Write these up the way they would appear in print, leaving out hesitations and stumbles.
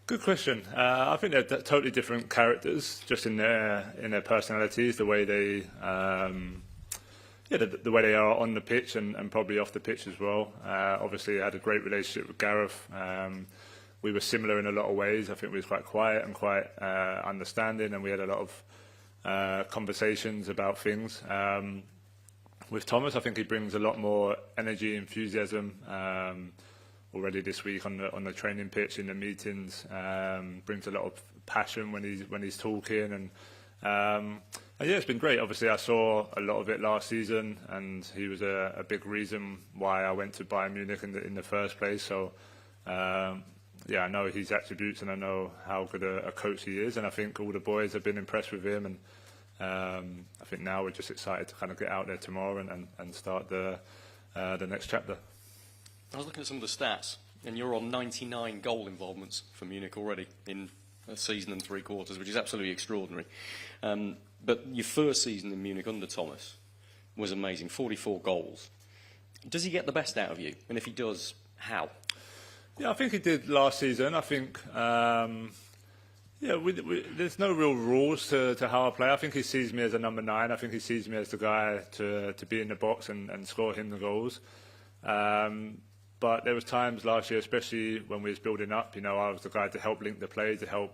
Good question. I think they're totally different characters, just in their personalities, the way they, the way they are on the pitch and probably off the pitch as well. Obviously, I had a great relationship with Gareth. We were similar in a lot of ways. I think we was quite quiet and quite understanding, and we had a lot of conversations about things. With Thomas, I think he brings a lot more energy, enthusiasm. Already this week on the training pitch, in the meetings, brings a lot of passion when he's talking, and yeah, it's been great. Obviously, I saw a lot of it last season, and he was a big reason why I went to Bayern Munich in the first place. So yeah, I know his attributes, and I know how good a coach he is, and I think all the boys have been impressed with him, and I think now we're just excited to kind of get out there tomorrow and start the next chapter. I was looking at some of the stats, and you're on 99 goal involvements for Munich already in a season and 3 quarters, which is absolutely extraordinary. But your first season in Munich under Thomas was amazing, 44 goals. Does he get the best out of you? And if he does, how? Yeah, I think he did last season. I think, there's no real rules to how I play. I think he sees me as a number 9. I think he sees me as the guy to be in the box and score him the goals. But there was times last year, especially when we was building up, I was the guy to help link the play, to help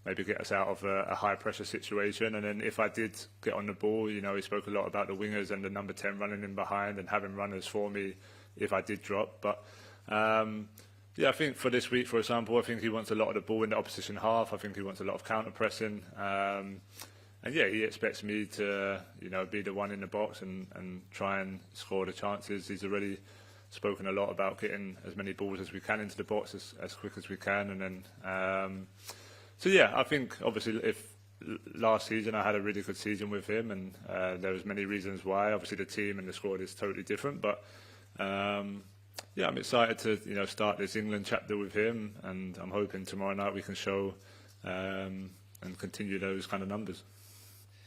maybe get us out of a high-pressure situation. And then if I did get on the ball, he spoke a lot about the wingers and the number 10 running in behind and having runners for me if I did drop. But, yeah, I think for this week, for example, I think he wants a lot of the ball in the opposition half. I think he wants a lot of counter-pressing. And, yeah, he expects me to, be the one in the box and try and score the chances. He's already spoken a lot about getting as many balls as we can into the box as quick as we can, and then so yeah, I think obviously if last season I had a really good season with him, and there was many reasons why. Obviously the team and the squad is totally different, but yeah, I'm excited to start this England chapter with him, and I'm hoping tomorrow night we can show and continue those kind of numbers.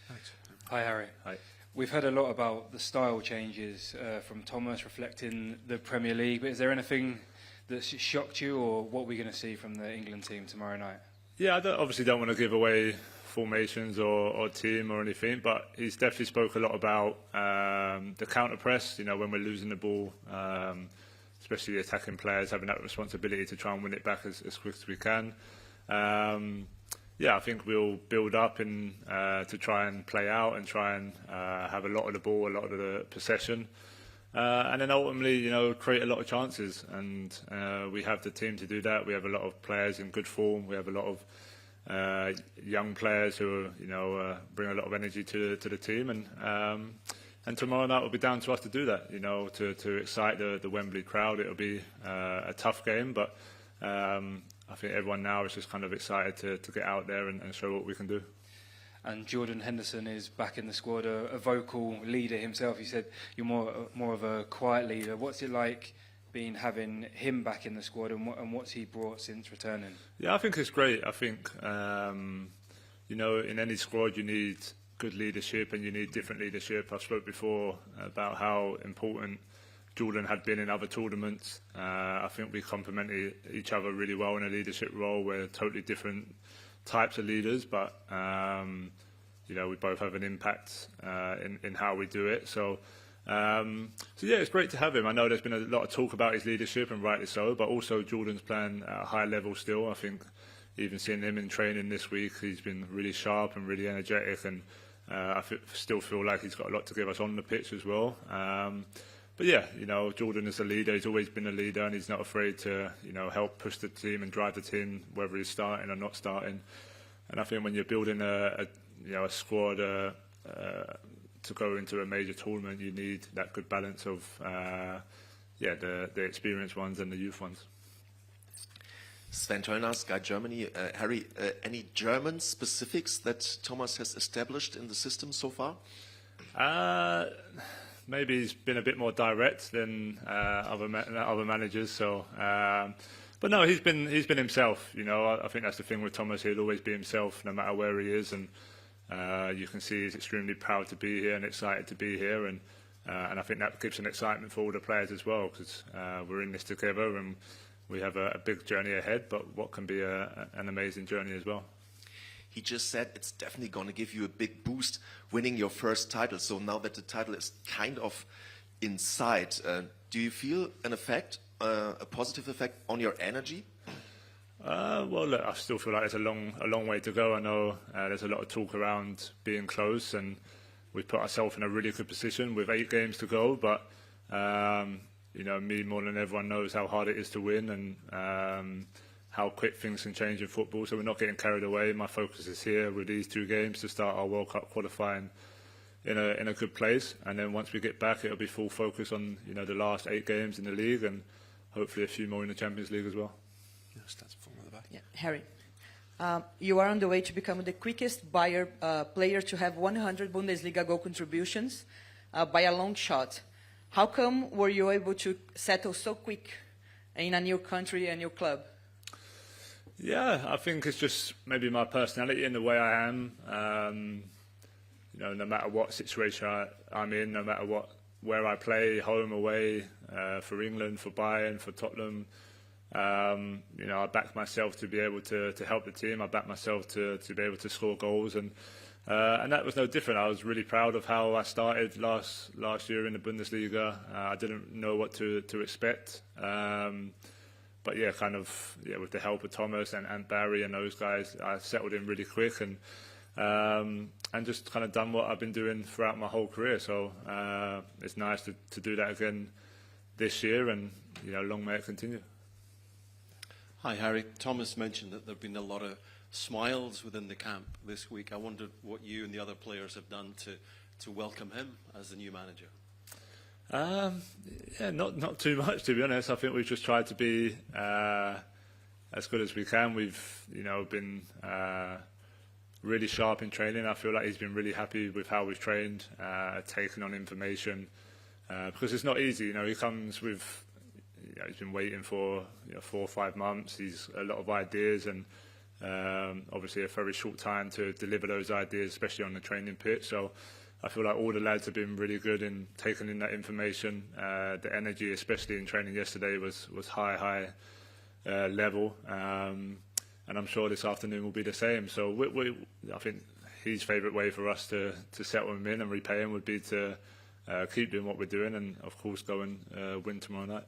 Thanks. Hi Harry. Hi. We've heard a lot about the style changes from Thomas reflecting the Premier League, but is there anything that's shocked you, or what we're going to see from the England team tomorrow night? Yeah, I obviously don't want to give away formations or team or anything, but he's definitely spoke a lot about the counter press, when we're losing the ball, especially the attacking players having that responsibility to try and win it back as quick as we can. Yeah, I think we'll build up to try and play out and try and have a lot of the ball, a lot of the possession, and then ultimately, create a lot of chances. And we have the team to do that. We have a lot of players in good form. We have a lot of young players who bring a lot of energy to the team. And tomorrow night will be down to us to do that. To excite the Wembley crowd. It'll be a tough game, but I think everyone now is just kind of excited to get out there and show what we can do. And Jordan Henderson is back in the squad, a vocal leader himself. You said you're more of a quiet leader. What's it like having him back in the squad, and what's he brought since returning? Yeah, I think it's great. I think in any squad you need good leadership and you need different leadership. I've spoke before about how important Jordan had been in other tournaments. I think we complemented each other really well in a leadership role. We're totally different types of leaders, but we both have an impact in how we do it. So yeah, it's great to have him. I know there's been a lot of talk about his leadership, and rightly so, but also Jordan's playing at a high level still. I think even seeing him in training this week, he's been really sharp and really energetic, and I still feel like he's got a lot to give us on the pitch as well. But yeah, Jordan is a leader. He's always been a leader, and he's not afraid to, help push the team and drive the team, whether he's starting or not starting. And I think when you're building a squad to go into a major tournament, you need that good balance of, the experienced ones and the youth ones. Sven Töllner, Sky Germany. Harry, any German specifics that Thomas has established in the system so far? Maybe he's been a bit more direct than other managers. So, but no, he's been himself. I think that's the thing with Thomas. He'll always be himself, no matter where he is, and you can see he's extremely proud to be here and excited to be here, and I think that gives an excitement for all the players as well, because we're in this together, and we have a big journey ahead, but what can be an amazing journey as well. He just said it's definitely going to give you a big boost winning your first title. So now that the title is kind of inside, do you feel an effect, a positive effect on your energy? Well, look, I still feel like there's a long way to go. I know there's a lot of talk around being close, and we've put ourselves in a really good position with 8 games to go. But you know, me more than everyone knows how hard it is to win, and how quick things can change in football. So we're not getting carried away. My focus is here with these 2 games to start our World Cup qualifying in a good place, and then once we get back, it'll be full focus on, you know, the last 8 games in the league, and hopefully a few more in the Champions League as well. Yeah, Harry, you are on the way to become the quickest Bayer player to have 100 Bundesliga goal contributions by a long shot. How come were you able to settle so quick in a new country and new club? Yeah, I think it's just maybe my personality and the way I am. You know, no matter what situation I'm in, no matter where I play, home, away, for England, for Bayern, for Tottenham, you know, I back myself to be able to help the team. I back myself to be able to score goals, and that was no different. I was really proud of how I started last year in the Bundesliga. I didn't know what to expect. But yeah, with the help of Thomas and Barry and those guys, I settled in really quick, and just kind of done what I've been doing throughout my whole career. So it's nice to do that again this year, and you know, long may it continue. Hi Harry, Thomas mentioned that there have been a lot of smiles within the camp this week. I wondered what you and the other players have done to welcome him as the new manager. Yeah, not too much, to be honest. I think we've just tried to be as good as we can. We've, you know, been really sharp in training. I feel like he's been really happy with how we've trained, taken on information, because it's not easy. You know, he comes with, you know, he's been waiting for 4 or 5 months. He's a lot of ideas, and obviously a very short time to deliver those ideas, especially on the training pitch. So I feel like all the lads have been really good in taking in that information. The energy, especially in training yesterday, was high level, and I'm sure this afternoon will be the same. So I think his favourite way for us to settle him in and repay him would be to keep doing what we're doing, and of course go and win tomorrow night.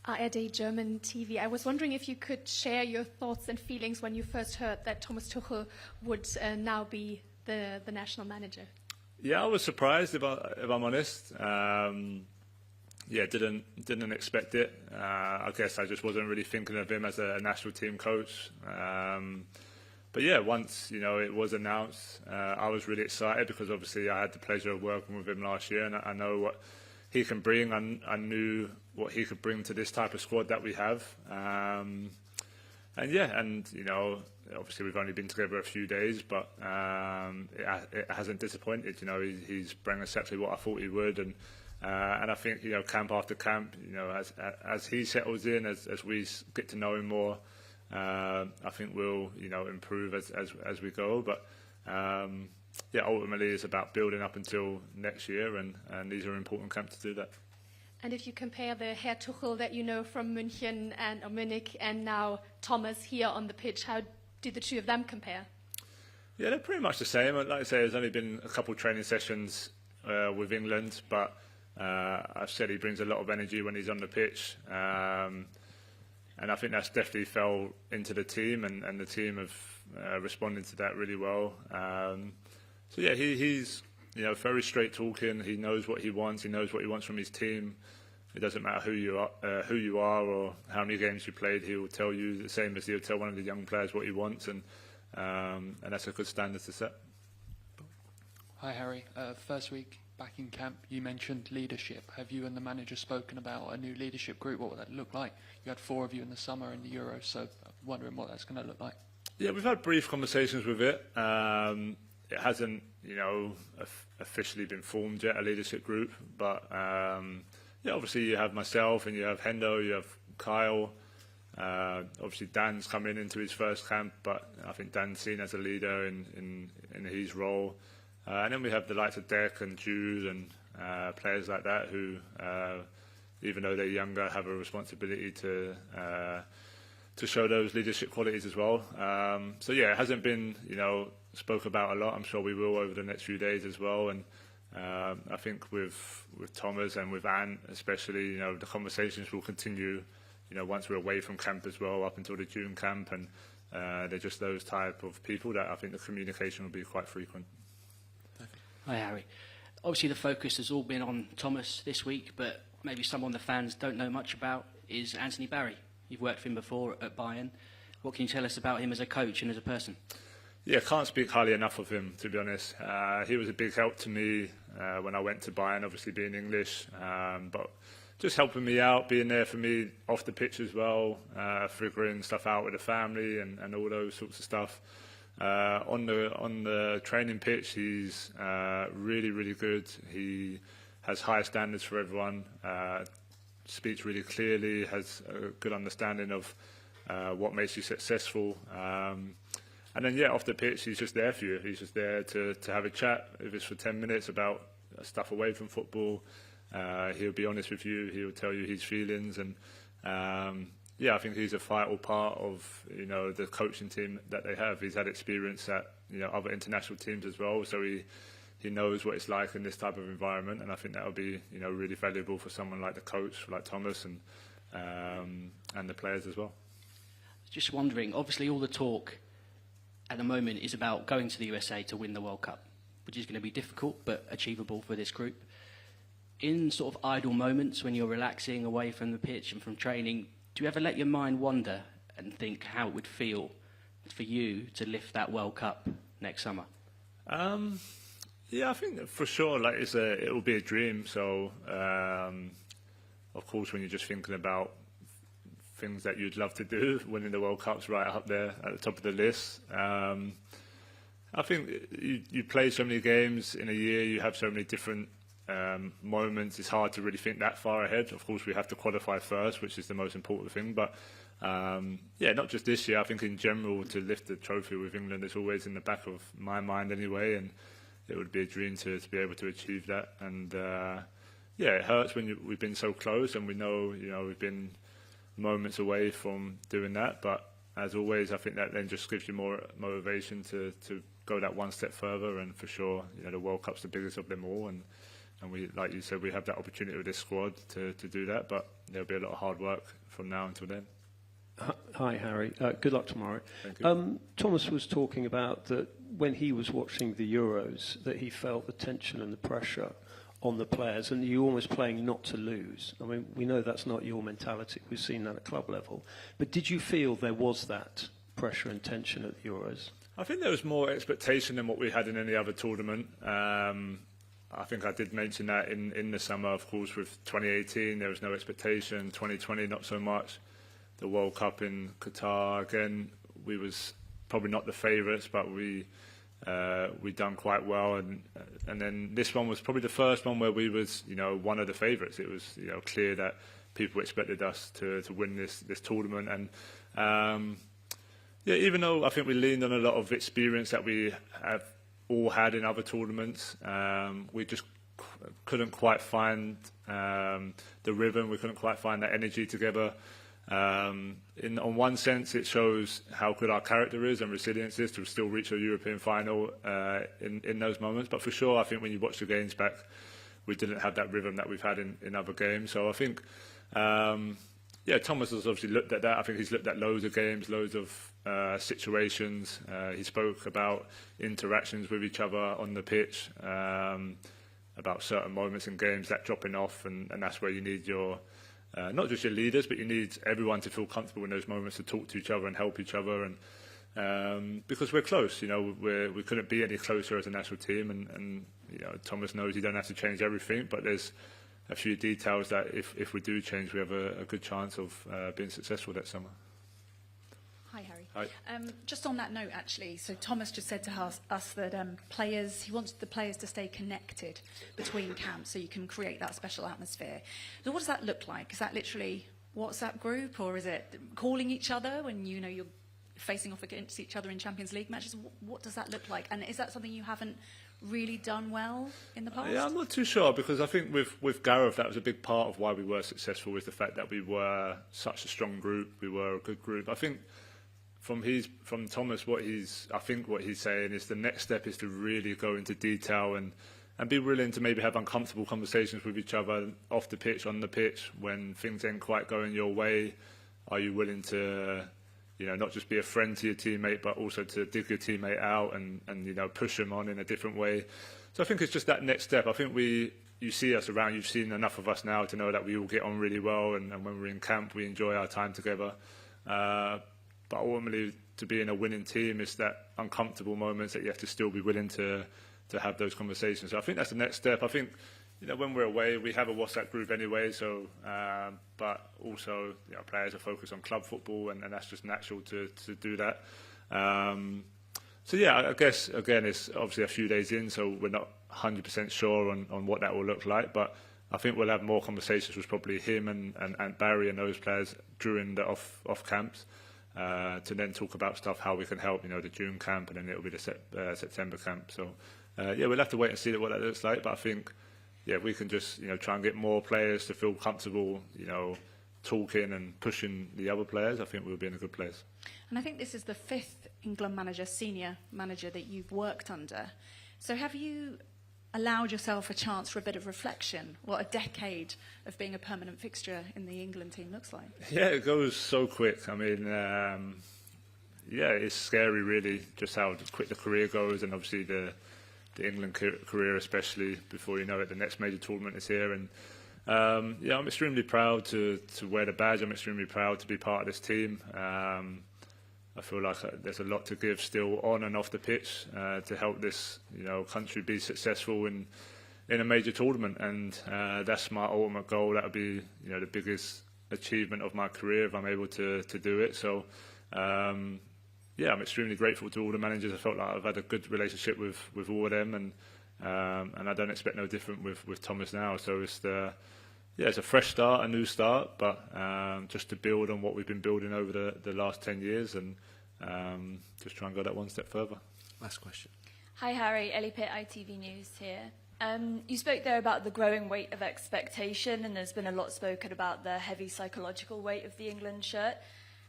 ARD German TV. I was wondering if you could share your thoughts and feelings when you first heard that Thomas Tuchel would now be the national manager. Yeah, I was surprised, if I'm honest. Yeah, didn't expect it. I guess I just wasn't really thinking of him as a national team coach. But yeah, once, you know, it was announced, I was really excited, because obviously I had the pleasure of working with him last year, and I know what he can bring. I knew what he could bring to this type of squad that we have. And yeah, and you know, obviously we've only been together a few days, but it hasn't disappointed. You know, he's bringing exactly what I thought he would, and I think, you know, camp after camp, you know, as he settles in, as we get to know him more, I think we'll, you know, improve as we go. But yeah, ultimately it's about building up until next year, and these are important camps to do that. And if you compare the Herr Tuchel that you know from München or Munich, and now Thomas here on the pitch, how do the two of them compare? Yeah, they're pretty much the same. Like I say, there's only been a couple of training sessions with England, but I've said he brings a lot of energy when he's on the pitch, and I think that's definitely fell into the team, and the team have responded to that really well. So yeah, he's, you know, very straight talking. He knows what he wants. He knows what he wants from his team. It doesn't matter who you are or how many games you played. He will tell you the same as he'll tell one of the young players what he wants, and that's a good standard to set. Hi Harry, first week back in camp, you mentioned leadership. Have you and the manager spoken about a new leadership group? What would that look like? You had 4 of you in the summer in the Euros, so I'm wondering what that's going to look like. Yeah, we've had brief conversations with it. It hasn't, you know, officially been formed yet, a leadership group, but yeah, obviously you have myself and you have Hendo, you have Kyle. Obviously Dan's coming into his first camp, but I think Dan's seen as a leader in his role. And then we have the likes of Deck and Jude and players like that who even though they're younger, have a responsibility to show those leadership qualities as well. So yeah, it hasn't been, spoke about a lot. I'm sure we will over the next few days as well. And I think with Thomas and with Ant especially, the conversations will continue, once we're away from camp as well, up until the June camp. And they're just those type of people that I think the communication will be quite frequent. Hi, Harry. Obviously, the focus has all been on Thomas this week, but maybe someone the fans don't know much about is Anthony Barry. You've worked with him before at Bayern. What can you tell us about him as a coach and as a person? Yeah, can't speak highly enough of him, to be honest. He was a big help to me when I went to Bayern, obviously being English, but just helping me out, being there for me off the pitch as well, figuring stuff out with the family and all those sorts of stuff. On the training pitch, he's really, really good. He has high standards for everyone, speaks really clearly, has a good understanding of what makes you successful. And then, off the pitch, he's just there for you. He's just there to have a chat, if it's for 10 minutes, about stuff away from football. He'll be honest with you. He'll tell you his feelings. And, I think he's a vital part of, the coaching team that they have. He's had experience at, other international teams as well. So he knows what it's like in this type of environment. And I think that'll be, really valuable for someone like the coach, like Thomas, and the players as well. Just wondering, obviously all the talk at the moment is about going to the USA to win the World Cup, which is going to be difficult but achievable for this group. In sort of idle moments when you're relaxing away from the pitch and from training, do you ever let your mind wander and think how it would feel for you to lift that World Cup next summer? I think for sure, it will be a dream. So, of course, when you're just thinking about things that you'd love to do, winning the World Cup's right up there at the top of the list. I think you play so many games in a year, you have so many different moments, it's hard to really think that far ahead. Of course, we have to qualify first, which is the most important thing. But, not just this year, I think in general, to lift the trophy with England is always in the back of my mind anyway, and it would be a dream to be able to achieve that. And, it hurts when we've been so close, and we know, we've been moments away from doing that, but as always, I think that then just gives you more motivation to go that one step further. And for sure, the World Cup's the biggest of them all, and we, like you said, we have that opportunity with this squad to do that, but there'll be a lot of hard work from now until then. Hi, Harry. Good luck tomorrow. Thank you. Thomas was talking about that when he was watching the Euros, that he felt the tension and the pressure on the players, and you're almost playing not to lose. I mean, we know that's not your mentality. We've seen that at club level. But did you feel there was that pressure and tension at the Euros? I think there was more expectation than what we had in any other tournament. I think I did mention that in the summer. Of course, with 2018, there was no expectation. 2020, not so much. The World Cup in Qatar, again, we was probably not the favourites, but we done quite well, and then this one was probably the first one where we was one of the favourites. It was clear that people expected us to win this tournament, and even though I think we leaned on a lot of experience that we have all had in other tournaments, we just couldn't quite find the rhythm. We couldn't quite find that energy together. On one sense, it shows how good our character is and resilience is to still reach a European final in those moments. But for sure, I think when you watch the games back, we didn't have that rhythm that we've had in other games. So I think, Thomas has obviously looked at that. I think he's looked at loads of games, loads of situations. He spoke about interactions with each other on the pitch, about certain moments in games, that dropping off, and that's where you need your... not just your leaders, but you need everyone to feel comfortable in those moments to talk to each other and help each other. And because we're close, we couldn't be any closer as a national team. And Thomas knows you don't have to change everything, but there's a few details that if we do change, we have a good chance of being successful that summer. Hi, Harry. Hi. Just on that note, actually, so Thomas just said to us that he wants the players to stay connected between camps so you can create that special atmosphere. So what does that look like? Is that literally WhatsApp group, or is it calling each other when you're facing off against each other in Champions League matches? What does that look like? And is that something you haven't really done well in the past? Yeah, I'm not too sure, because I think with Gareth, that was a big part of why we were successful, was the fact that we were such a strong group, we were a good group. I think from Thomas, what he's saying is the next step is to really go into detail and be willing to maybe have uncomfortable conversations with each other off the pitch, on the pitch, when things ain't quite going your way. Are you willing to, not just be a friend to your teammate, but also to dig your teammate out and push them on in a different way? So I think it's just that next step. I think you see us around, you've seen enough of us now to know that we all get on really well, and when we're in camp, we enjoy our time together. But ultimately, to be in a winning team, is that uncomfortable moments that you have to still be willing to have those conversations. So I think that's the next step. I think, when we're away, we have a WhatsApp group anyway, so, but also, players are focused on club football, and that's just natural to do that. So yeah, I guess, again, it's obviously a few days in, so we're not 100% sure on what that will look like, but I think we'll have more conversations with probably him and Barry and those players during the off camps, to then talk about stuff, how we can help, the June camp, and then it'll be the September camp. So, yeah, we'll have to wait and see what that looks like, but I think, yeah, we can just, try and get more players to feel comfortable, talking and pushing the other players. I think we'll be in a good place. And I think this is the 5th England manager, senior manager, that you've worked under. So have you allowed yourself a chance for a bit of reflection, what a decade of being a permanent fixture in the England team looks like? Yeah, it goes so quick. I mean, yeah, it's scary really, just how quick the career goes, and obviously the England career, especially before you know it, the next major tournament is here. And yeah, I'm extremely proud to wear the badge. I'm extremely proud to be part of this team. I feel like there's a lot to give still on and off the pitch to help this country be successful in a major tournament, and that's my ultimate goal. That would be the biggest achievement of my career if I'm able to do it. So yeah, I'm extremely grateful to all the managers. I felt like I've had a good relationship with all of them, and I don't expect no different with Thomas now. So it's it's a fresh start, a new start, but just to build on what we've been building over the last 10 years, and just try and go that one step further. Last question. Hi Harry, Ellie Pitt, ITV News here. You spoke there about the growing weight of expectation, and there's been a lot spoken about the heavy psychological weight of the England shirt.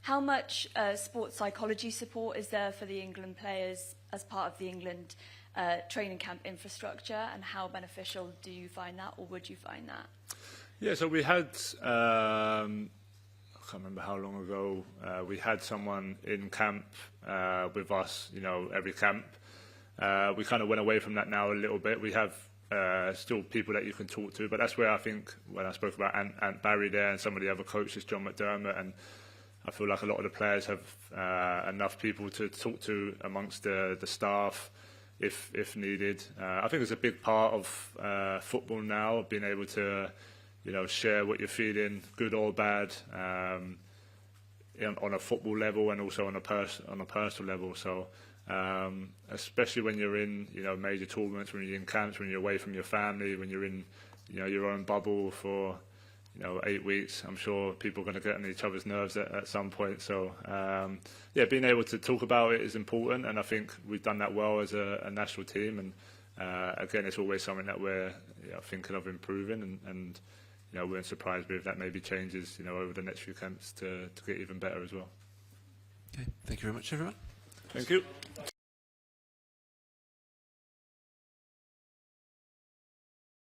How much sports psychology support is there for the England players as part of the England training camp infrastructure, and how beneficial do you find that, or would you find that? Yeah, so we had, I can't remember how long ago, we had someone in camp with us, every camp. We kind of went away from that now a little bit. We have still people that you can talk to, but that's where I think, when I spoke about Ant Barry there and some of the other coaches, John McDermott, and I feel like a lot of the players have enough people to talk to amongst the staff if needed. I think it's a big part of football now, being able to share what you're feeling, good or bad, on a football level and also on a personal level. So especially when you're in major tournaments, when you're in camps, when you're away from your family, when you're in your own bubble for 8 weeks, I'm sure people are going to get on each other's nerves at some point. So yeah, being able to talk about it is important, and I think we've done that well as a national team. And again, it's always something that we're thinking of improving, and we weren't surprised if that maybe changes over the next few camps to get even better as well. Okay, thank you very much, everyone. Thank you.